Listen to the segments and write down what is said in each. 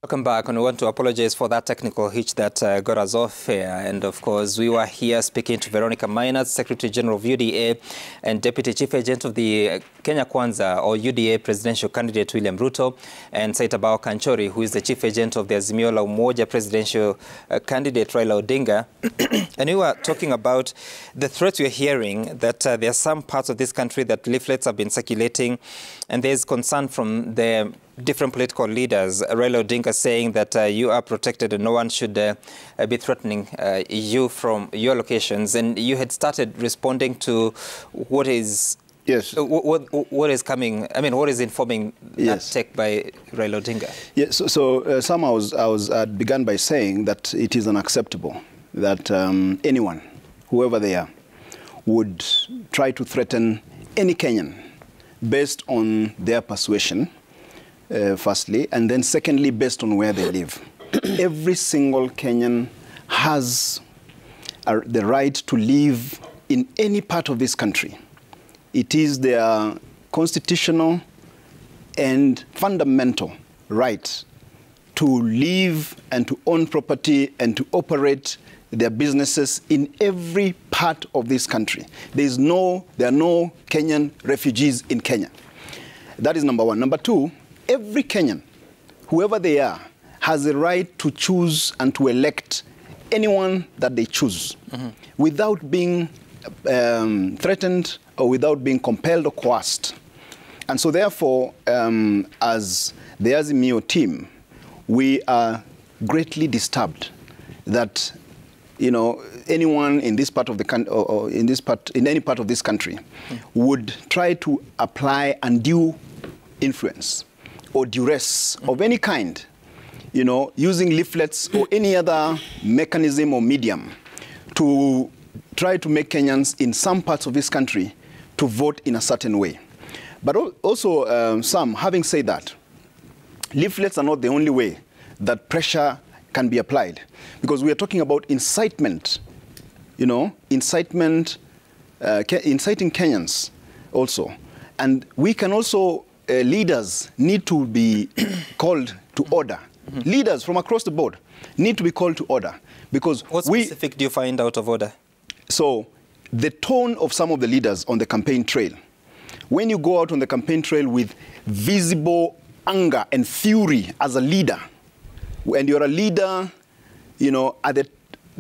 Welcome back, and we want to apologize for that technical hitch that got us off here. And of course, we were here speaking to Veronica Maina, Secretary General of UDA and Deputy Chief Agent of the Kenya Kwanza or UDA presidential candidate William Ruto, and Saitabao Kanchori, who is the Chief Agent of the Azimio la Umoja presidential candidate Raila Odinga. And we were talking about the threats we're hearing that there are some parts of this country that leaflets have been circulating, and there's concern from the different political leaders. Raila Odinga saying that you are protected and no one should be threatening you from your locations. And you had started responding to what is what is coming. I mean, what is informing that take by Raila Odinga? Yes. So Sam, I began by saying that it is unacceptable that anyone, whoever they are, would try to threaten any Kenyan based on their persuasion. Firstly, and then secondly, based on where they live. Every single Kenyan has the right to live in any part of this country. It is their constitutional and fundamental right to live and to own property and to operate their businesses in every part of this country. There are no Kenyan refugees in Kenya. That is number one. Number two, every Kenyan, whoever they are, has the right to choose and to elect anyone that they choose without being threatened or without being compelled or coerced. And so therefore, as the Azimio team, we are greatly disturbed that anyone in this part of the country or in any part of this country would try to apply undue influence or duress of any kind, using leaflets or any other mechanism or medium to try to make Kenyans in some parts of this country to vote in a certain way. But also, Sam, having said that, leaflets are not the only way that pressure can be applied, because we are talking about incitement, inciting Kenyans also. And we can also leaders need to be called to order. Leaders from across the board need to be called to order, because what specific do you find out of order? So the tone of some of the leaders on the campaign trail, when you go out on the campaign trail with visible anger and fury as a leader, and you're a leader, at the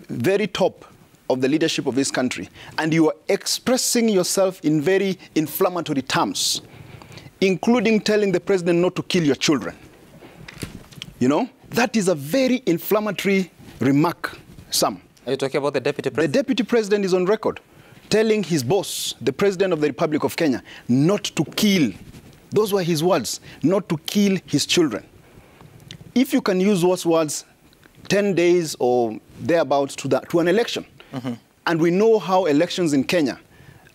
very top of the leadership of this country, and you are expressing yourself in very inflammatory terms, including telling the president not to kill your children. That is a very inflammatory remark, Sam. Are you talking about the deputy president? The deputy president is on record telling his boss, the president of the Republic of Kenya, not to kill. Those were his words, not to kill his children. If you can use those words 10 days or thereabouts to an election, and we know how elections in Kenya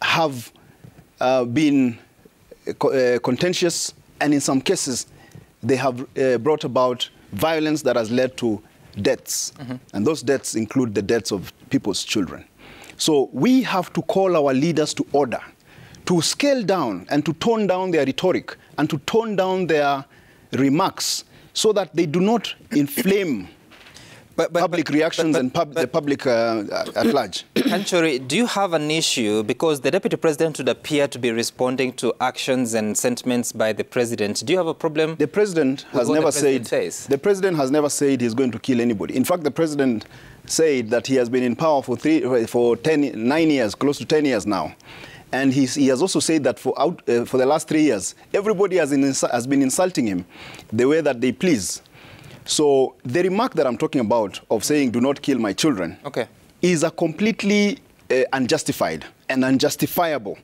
have been contentious, and in some cases, they have brought about violence that has led to deaths. And those deaths include the deaths of people's children. So we have to call our leaders to order, to scale down and to tone down their rhetoric and to tone down their remarks so that they do not inflame public reactions and the public at large. Kanchori, do you have an issue? Because the deputy president would appear to be responding to actions and sentiments by the president. Do you have a problem? The president has never said. The president has never said he's going to kill anybody. In fact, the president said that he has been in power for 9 years, close to 10 years now. And he has also said that for the last 3 years, everybody has been insulting him the way that they please. So the remark that I'm talking about of saying, do not kill my children, is a completely unjustified and unjustifiable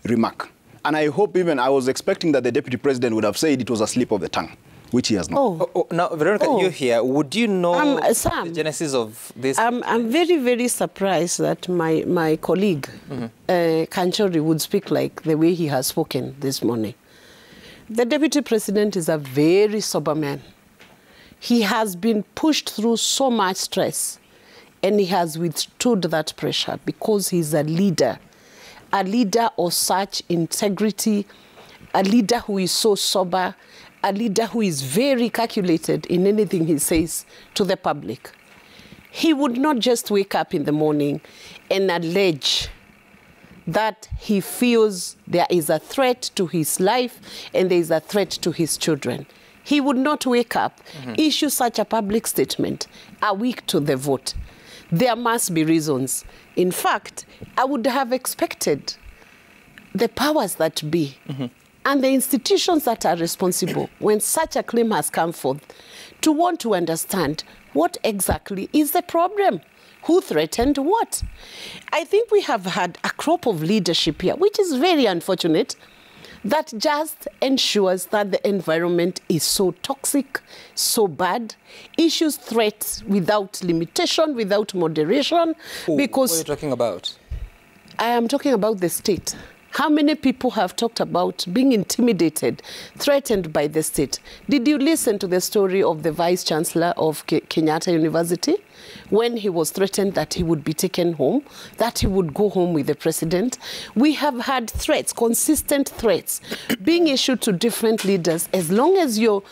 remark. And I hope I was expecting that the deputy president would have said it was a slip of the tongue, which he has not. Now, Veronica, you're here. Would you know Sam, the genesis of this? I'm very, very surprised that my colleague, Kanchori, would speak like the way he has spoken this morning. The deputy president is a very sober man. He has been pushed through so much stress, and he has withstood that pressure because he's a leader of such integrity, a leader who is so sober, a leader who is very calculated in anything he says to the public. He would not just wake up in the morning and allege that he feels there is a threat to his life and there is a threat to his children. He would not wake up, issue such a public statement a week to the vote. There must be reasons. In fact, I would have expected the powers that be and the institutions that are responsible when such a claim has come forth to want to understand what exactly is the problem. Who threatened what? I think we have had a crop of leadership here, which is very unfortunate, that just ensures that the environment is so toxic, so bad, issues threats without limitation, without moderation. Because what are you talking about? I am talking about the state. How many people have talked about being intimidated, threatened by the state? Did you listen to the story of the Vice Chancellor of Kenyatta University when he was threatened that he would be taken home, that he would go home with the president? We have had threats, consistent threats, being issued to different leaders. As long as you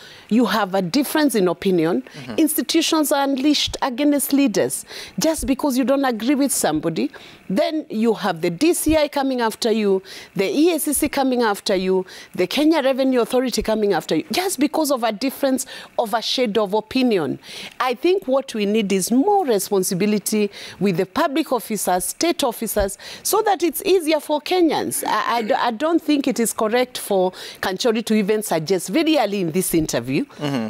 have a difference in opinion, institutions are unleashed against leaders. Just because you don't agree with somebody, then you have the DCI coming after you, the EACC coming after you, the Kenya Revenue Authority coming after you, just because of a difference of a shade of opinion. I think what we need is more responsibility with the public officers, state officers, so that it's easier for Kenyans. I don't think it is correct for Kanchori to even suggest very early in this interview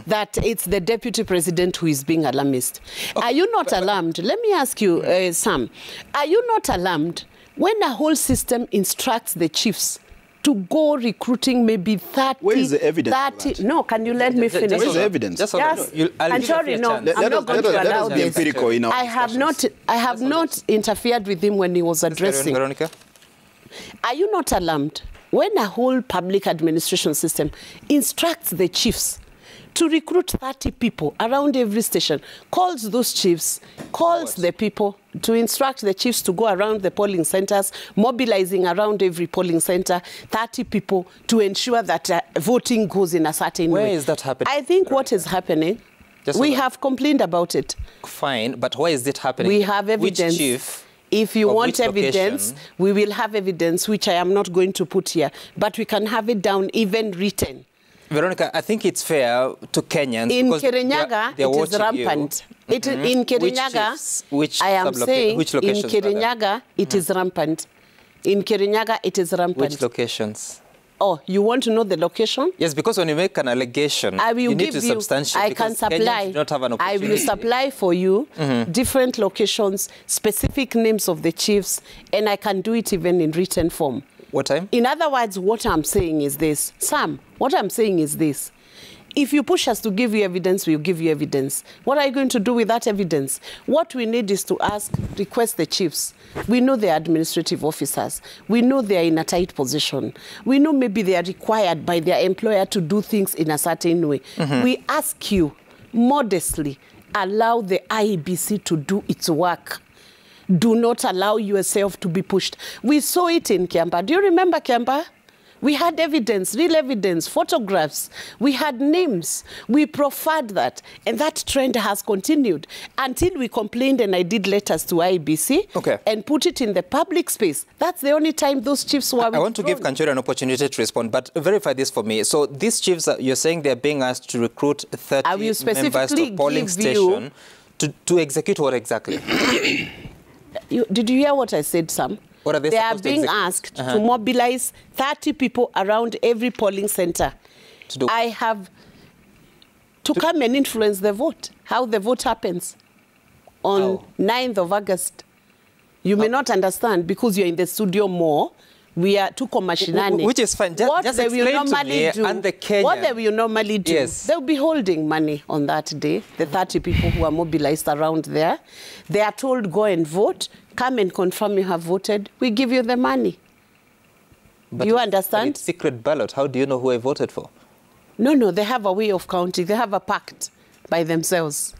that it's the deputy president who is being alarmist. Okay. Are you not alarmed? Let me ask you, Sam, are you not alarmed when a whole system instructs the chiefs to go recruiting maybe 30... Where is the evidence? 30, no, can you let me finish? Where is the evidence? I'm sorry, no, I'm not going to allow this. I have not interfered with him when he was addressing. Veronica? Are you not alarmed when a whole public administration system instructs the chiefs to recruit 30 people around every station, calls those chiefs, calls the people to instruct the chiefs to go around the polling centers, mobilizing around every polling center, 30 people to ensure that voting goes in a certain way? Where is that happening? I think what is happening, we have complained about it. Fine, but why is it happening? We have evidence. Which chief? If you want evidence, we will have evidence, which I am not going to put here, but we can have it down, even written. Veronica, I think it's fair to Kenyans. In Kirinyaga, it is rampant. In Kirinyaga, I am saying, in Kirinyaga, it is rampant. In Kirinyaga, it is rampant. Which locations? Oh, you want to know the location? Yes, because when you make an allegation, you need to substantiate. I can supply. Do not have an I will supply for you different locations, specific names of the chiefs, and I can do it even in written form. What time? In other words, what I'm saying is this. Sam, what I'm saying is this. If you push us to give you evidence, we'll give you evidence. What are you going to do with that evidence? What we need is to request the chiefs. We know they're administrative officers. We know they're in a tight position. We know maybe they are required by their employer to do things in a certain way. We ask you, modestly, allow the IEBC to do its work. Do not allow yourself to be pushed. We saw it in Kiamba. Do you remember Kiamba? We had evidence, real evidence, photographs. We had names. We proffered that. And that trend has continued until we complained, and I did letters to IBC and put it in the public space. That's the only time those chiefs were withdrawn. I want to give Kanchori an opportunity to respond, but verify this for me. So these chiefs, you're saying they're being asked to recruit 30 members to polling station to execute what exactly? Did you hear what I said, Sam? What are they are being asked to mobilize 30 people around every polling center. I have to come and influence the vote, how the vote happens on 9th of August. You may not understand because you're in the studio more. We are too commercial. Which is fine. Just explain to me and the Kenyan. What they will normally do, they'll be holding money on that day, the 30 people who are mobilized around there. They are told, go and vote. Come and confirm you have voted. We give you the money. But you understand? It's secret ballot. How do you know who I voted for? No, they have a way of counting. They have a pact by themselves.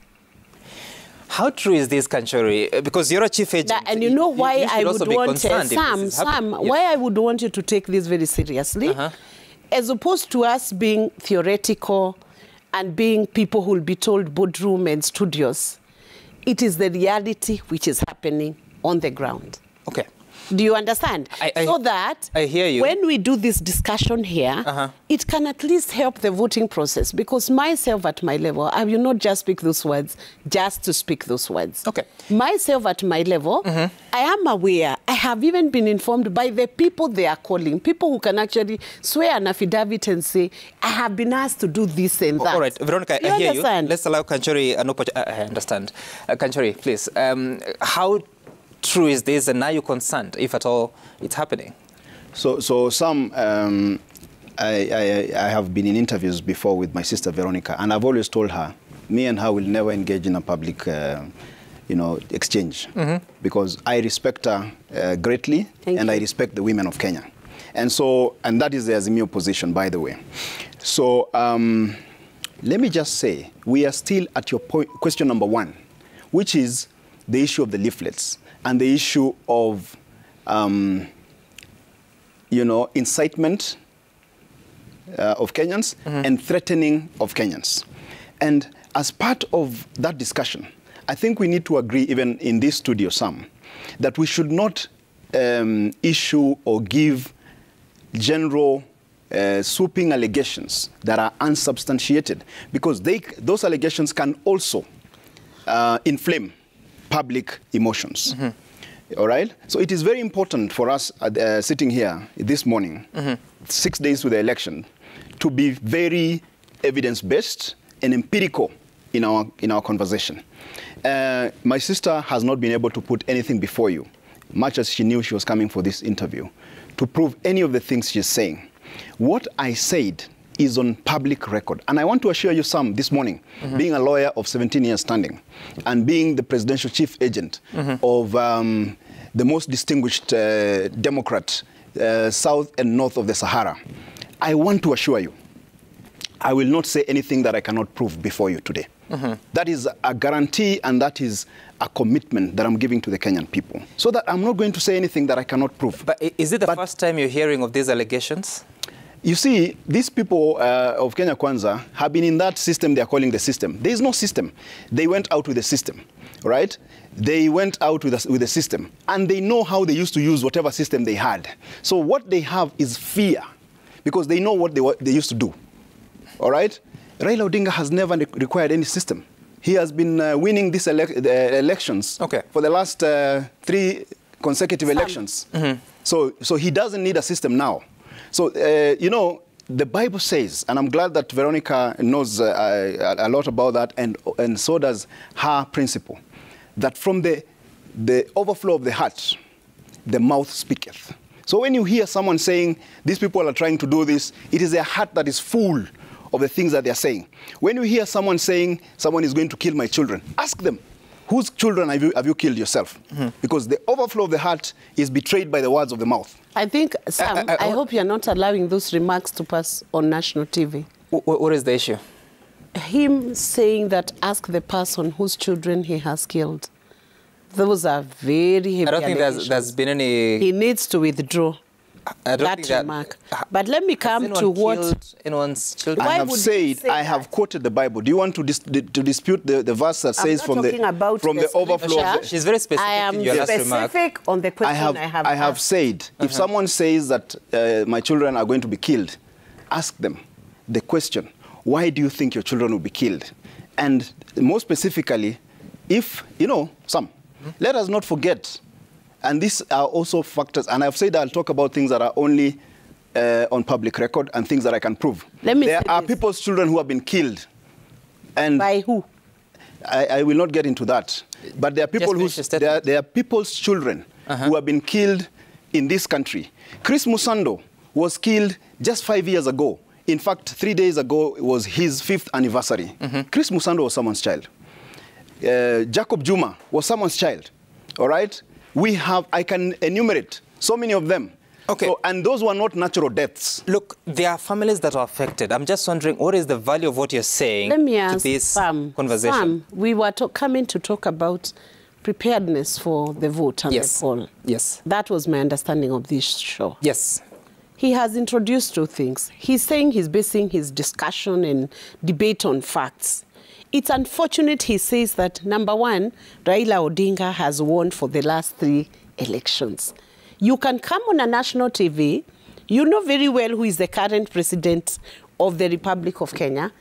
How true is this, Kanchori? Because you're a chief agent. And you know why I would want Sam, why I would want you to take this very seriously. as opposed to us being theoretical and being people who will be told boardroom and studios, it is the reality which is happening on the ground. Okay. Do you understand? So that I hear you. When we do this discussion here, it can at least help the voting process, because myself at my level, I will not just speak those words just to speak those words. Okay. Myself at my level, I am aware. I have even been informed by the people they are calling, people who can actually swear an affidavit and say, I have been asked to do this and that. All right, Veronica, I hear understand? you. Let's allow Kanchori an opportunity. I understand. Kanchori, please. How true is this, and are you concerned, if at all, it's happening? So some, I have been in interviews before with my sister Veronica, and I've always told her, me and her will never engage in a public, exchange, because I respect her greatly, and I respect the women of Kenya, and that is the Azimio position, by the way. So let me just say, we are still at your point, question number one, which is the issue of the leaflets and the issue of, incitement of Kenyans and threatening of Kenyans. And as part of that discussion, I think we need to agree, even in this studio, that we should not issue or give general swooping allegations that are unsubstantiated, because those allegations can also inflame public emotions. All right? So it is very important for us sitting here this morning, 6 days to the election, to be very evidence-based and empirical in our conversation. My sister has not been able to put anything before you, much as she knew she was coming for this interview, to prove any of the things she's saying. What I said is on public record. And I want to assure you, Sam, this morning, being a lawyer of 17 years standing and being the presidential chief agent of the most distinguished Democrat south and north of the Sahara, I want to assure you, I will not say anything that I cannot prove before you today. That is a guarantee, and that is a commitment that I'm giving to the Kenyan people. So that I'm not going to say anything that I cannot prove. But is it the first time you're hearing of these allegations? You see, these people of Kenya Kwanza have been in that system they're calling the system. There is no system. They went out with the system, right? They went out with the system, and they know how they used to use whatever system they had. So what they have is fear, because they know what they used to do, all right? Raila Odinga has never required any system. He has been winning these elections for the last 3 consecutive elections. So he doesn't need a system now. So, the Bible says, and I'm glad that Veronica knows a lot about that, and so does her principle, that from the overflow of the heart, the mouth speaketh. So when you hear someone saying, these people are trying to do this, it is their heart that is full of the things that they're saying. When you hear someone saying, someone is going to kill my children, ask them, whose children have you killed yourself? Because the overflow of the heart is betrayed by the words of the mouth. I think, Sam, I hope you're not allowing those remarks to pass on national TV. What is the issue? Him saying that, ask the person whose children he has killed. Those are very heavy I don't think there's been any... He needs to withdraw that remark. But let me come to what... anyone's children? I have quoted the Bible. Do you want to dispute the verse that says from the overflow? She's very specific in your last remark. Specific on the question I have said, if someone says that my children are going to be killed, ask them the question, why do you think your children will be killed? And more specifically, if, let us not forget, and these are also factors, and I've said I'll talk about things that are only on public record and things that I can prove. There are people's children who have been killed. And by who? I will not get into that. But there are people there are people's children who have been killed in this country. Chris Musando was killed just 5 years ago. In fact, 3 days ago was his 5th anniversary. Chris Musando was someone's child. Jacob Juma was someone's child. All right? I can enumerate so many of them. Okay. So, and those were not natural deaths. Look, there are families that are affected. I'm just wondering, what is the value of what you're saying to this conversation? Sam, we were coming to talk about preparedness for the vote and the poll. Yes. That was my understanding of this show. Yes. he has introduced two things. He's saying he's basing his discussion and debate on facts. It's unfortunate he says that, number one, Raila Odinga has won for the last 3 elections. You can come on a national TV, you know very well who is the current president of the Republic of Kenya,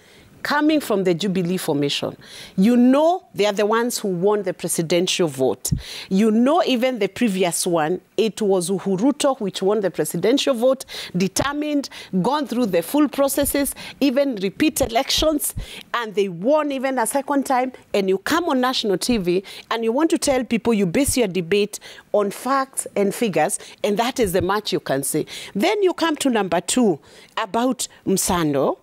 coming from the Jubilee formation. You know they are the ones who won the presidential vote. You know even the previous one, it was Uhuru which won the presidential vote, determined, gone through the full processes, even repeat elections, and they won even a second time, and you come on national TV and you want to tell people you base your debate on facts and figures, and that is the much you can say. Then you come to number 2 about Msando.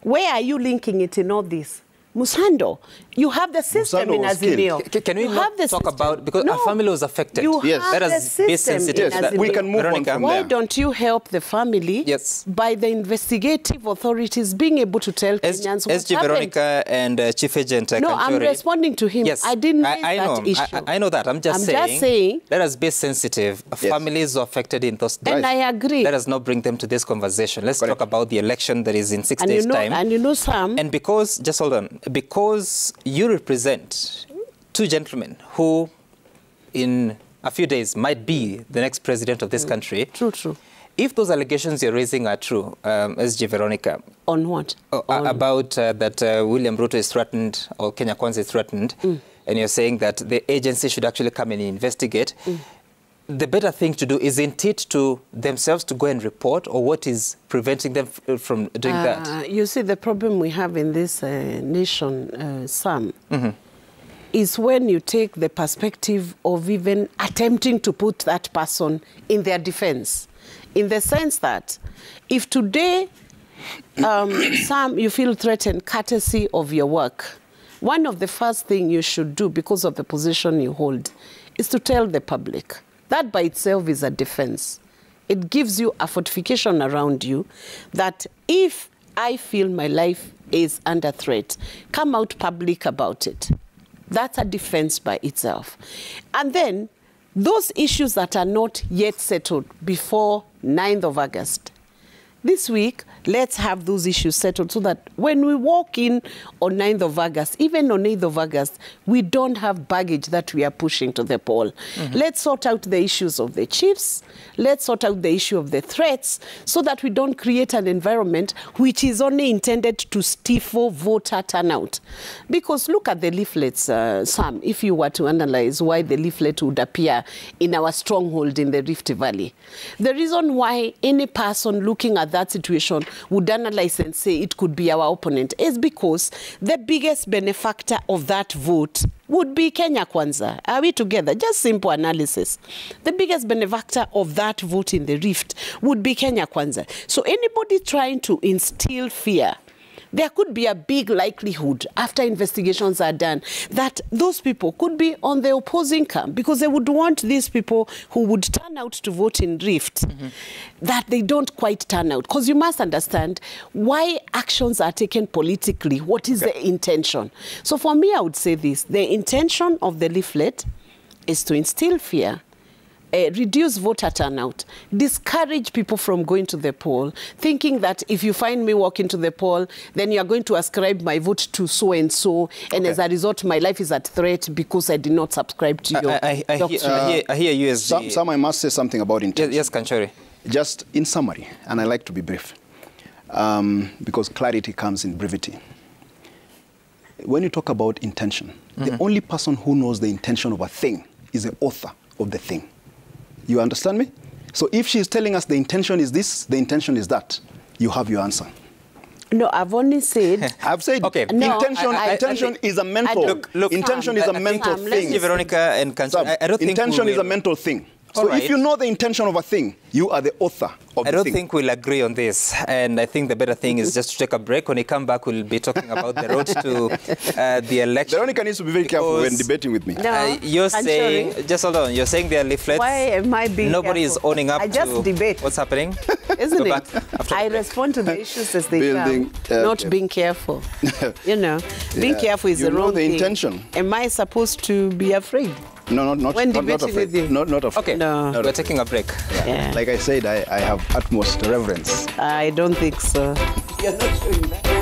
Where are you linking it in all this? Musando, you have the system in Azimio. Can we not talk about, because our family was affected. Yes. That is sensitive. Yes. We can move on from Why there. don't you help the family by the investigative authorities being able to tell Kenyans what SG happened? Veronica and Chief Agent No, Kanchori. I'm responding to him. Yes. I didn't raise I know. that issue. I know that. I'm just saying, let us be sensitive. Yes. Families were affected in those days. And I agree. Let us not bring them to this conversation. Let's talk about the election that is in 6 and days' you know, time. And you know, Sam. And because, just hold on, because you represent 2 gentlemen who in a few days might be the next president of this country. True. If those allegations you're raising are true, SG Veronica. On what? About that William Ruto is threatened, or Kenya Kwanza is threatened, and you're saying that the agency should actually come and investigate, the better thing to do, isn't it to themselves to go and report, or what is preventing them from doing that? You see, the problem we have in this nation, Sam, is when you take the perspective of even attempting to put that person in their defense. In the sense that if today, Sam, you feel threatened courtesy of your work, one of the first things you should do because of the position you hold is to tell the public. That by itself is a defense. It gives you a fortification around you that if I feel my life is under threat, come out public about it. That's a defense by itself. And then those issues that are not yet settled before 9th of August, this week, let's have those issues settled so that when we walk in on 9th of August, even on 8th of August, we don't have baggage that we are pushing to the poll. Let's sort out the issues of the chiefs. Let's sort out the issue of the threats so that we don't create an environment which is only intended to stifle voter turnout. Because look at the leaflets, Sam, if you were to analyze why the leaflet would appear in our stronghold in the Rift Valley. The reason why any person looking at that situation would analyze and say it could be our opponent is because the biggest benefactor of that vote would be Kenya Kwanza. Are we together? Just simple analysis. The biggest benefactor of that vote in the Rift would be Kenya Kwanza. So anybody trying to instill fear, there could be a big likelihood after investigations are done that those people could be on the opposing camp because they would want these people who would turn out to vote in Rift that they don't quite turn out. Because you must understand why actions are taken politically. What is the intention? So for me, I would say this. The intention of the leaflet is to instill fear, reduce voter turnout, discourage people from going to the poll, thinking that if you find me walking to the poll, then you are going to ascribe my vote to so-and-so, and as a result, my life is at threat because I did not subscribe to your doctrine. I hear you as Some I must say something about intention. Yes, Kanchori. Just in summary, and I like to be brief, because clarity comes in brevity. When you talk about intention, the only person who knows the intention of a thing is the author of the thing. You understand me? So if she's telling us the intention is this, the intention is that, you have your answer. No, I've only said... I've said intention is a mental... intention is a mental thing. Veronica and Kanchori, I don't think intention is a mental thing. So if you know the intention of a thing, you are the author of the thing. I don't think we'll agree on this. And I think the better thing is just to take a break. When we come back, we'll be talking about the road to the election. Veronica needs to be very careful when debating with me. No, you're saying, just hold on, you're saying there are leaflets. Why am I being Nobody careful? is owning up I just to debate. what's happening. Isn't it? I respond to the issues as they come, not being careful. You know, being careful is the wrong thing. You know the intention. Am I supposed to be afraid? No, not When not debating afraid. with you? Not afraid. Okay, No. we're taking a break. Yeah. Like I said, I have utmost reverence. I don't think so. You're not showing that.